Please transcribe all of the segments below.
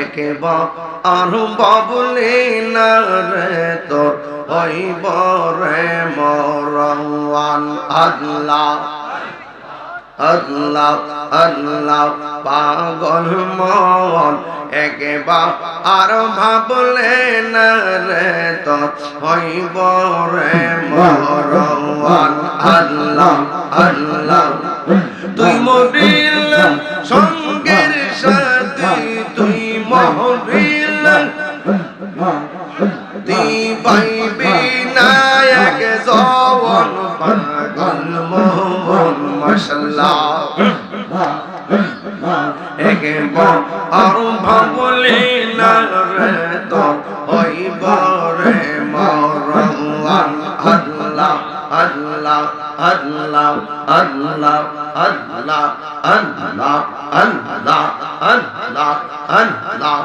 একবার আর বাবুলি না রে তোর হইব রে মরওয়ান আল্লাহ আল্লাহ আল্লাহ পাগল মন একবার আর ভাবলে না রে তোর হইব রে মরওয়ান আল্লাহ আল্লাহ তুই মরিল সঙ্গের সাথে তুই মরিল তুই পাইবি না এক জওয়ান পাগল মোহন মাশাআল্লাহ একবার আর ভাবলি না রে তোর হইব রে মরওয়ান আল্লাহ আল্লাহ আল্লাহ আল্লাহ আল্লাহ আল্লাহ আল্লাহ আল্লাহ আল্লাহ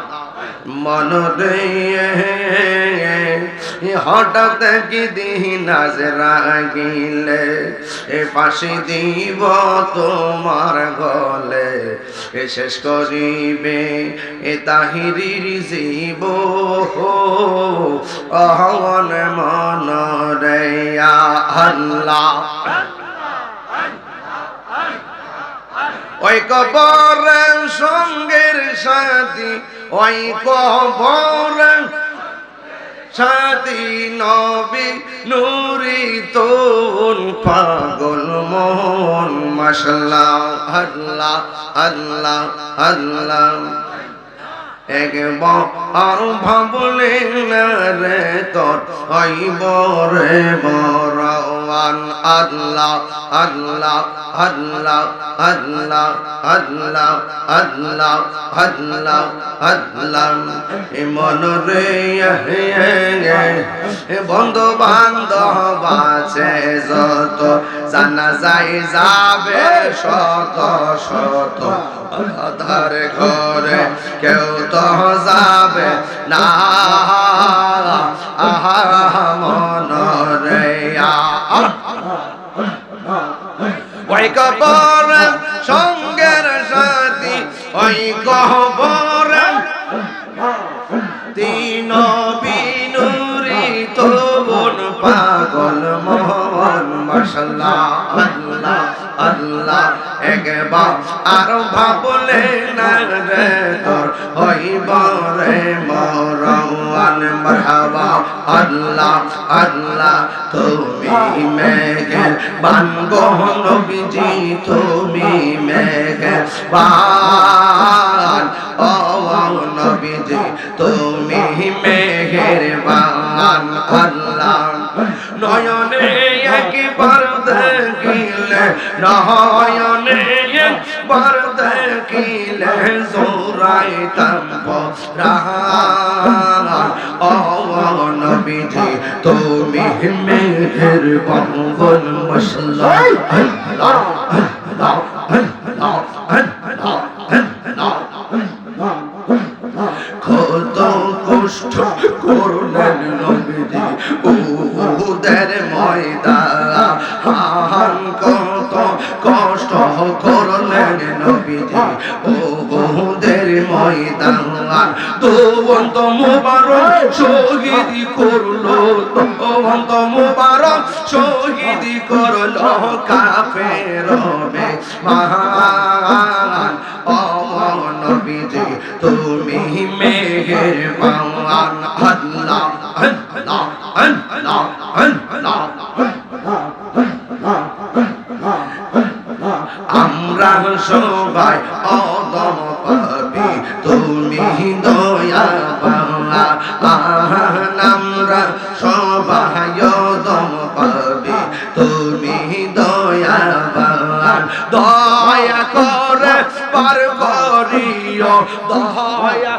মন রে হঠাৎ কি দিন আজরাইলে ফাঁসি দিব তোমার গলে শেষ করিবে তাহিরির জীব অহন মন রে আল্লাহ ওই কবর সঙ্গের সাথী ওই কবর সাথী নবী নুরি তোন পাগল মোহন মাশাআল্লাহ আল্লাহ আল্লাহ আল্লাহ একবার আর ভাবলে না রে তোর হইব রে মরওয়ান আল্লাহ আল্লাহ আল্লাহ আল্লাহ আল্লাহ আল্লাহ আল্লাহ আল্লাহ মন রে বন্ধু বান্ধব আছে যত জানা যায় যাবে শত শত আধার ঘরে কেউ তো যাবে না আহা মন রে ওই কবর সঙ্গের সাথী ওই কবর তিন বিনুরি তোন পাগল মোহন মাশাআল্লাহ আল্লাহ আল্লাহ একবার আর ভাবলে না রে তোর হইব রে মরওয়ান মারহাবা আল্লাহ আল্লাহ তুমি মেঘের বানগো নবীজি তুমি মেঘের বান ও নবীজি তুমি মেঘের বান আল্লাহ নয়নে একবার দেখিলে নয়নে একবার দেখিলে জোরাইতাম প্রাণ ও নবীজি তুমি মেঘের বান মাশাআল্লাহ আল্লাহ আল্লাহ আল্লাহ আল্লাহ কত কষ্ট করলেন নবীজি উহুদের ময়দান কত কষ্ট করলেন নবীজি উহুদের ময়দান দোবন্ত মুবারক শহীদ করলো দোবন্ত মুবারক শহীদ করলো কাফের বেঈমান ও নবীজি তুমি মেহেরবান আল্লাহ আল্লাহ আল্লাহ আল্লাহ আমরা সবাই অদম পাপী তুমি দয়া পাওয়া আমরা সবাই অদম পাপী তুমি দয়া পাওয়া দয়া করে পার করিও দয়া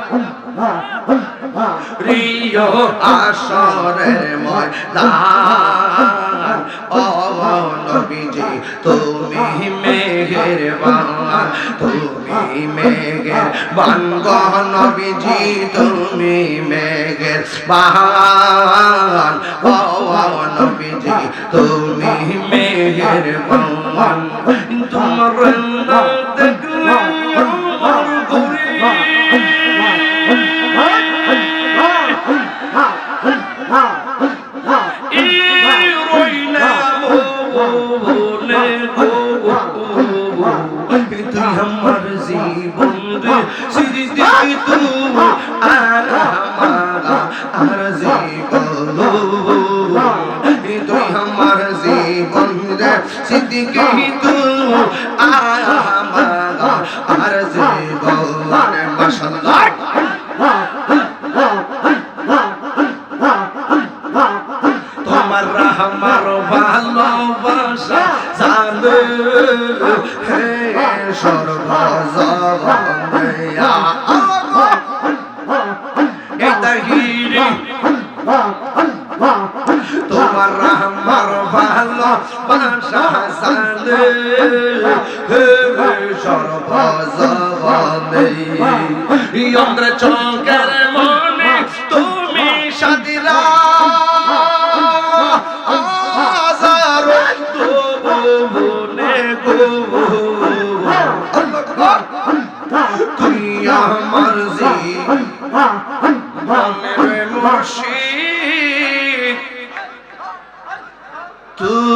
রিও আসরের ময়দান ও নবীজি তুমি মেহেরবান তুমি মেহেরবান গো নবীজি তুমি মেহেরবান ও নবীজি তুমি মেহেরবান তোমার না দেখলে আমার ঘরে আমার জীবন রে সিরি দিদি তুমি আর জীবন তুই আমার জীবন রে সিদ্দিকি তুমি আর জীবন মাশাআল্লাহ তোমার আমার ভালোবাসা জানে হে সর্বজগতে এই তাহিরি তোমার আমার ভালোবাসা জানে হে সর্বজগতে অন্ধ্র চৌকের মনে তুমি সাদিরা তুই আমার জীবনের মুর্শিদ তুই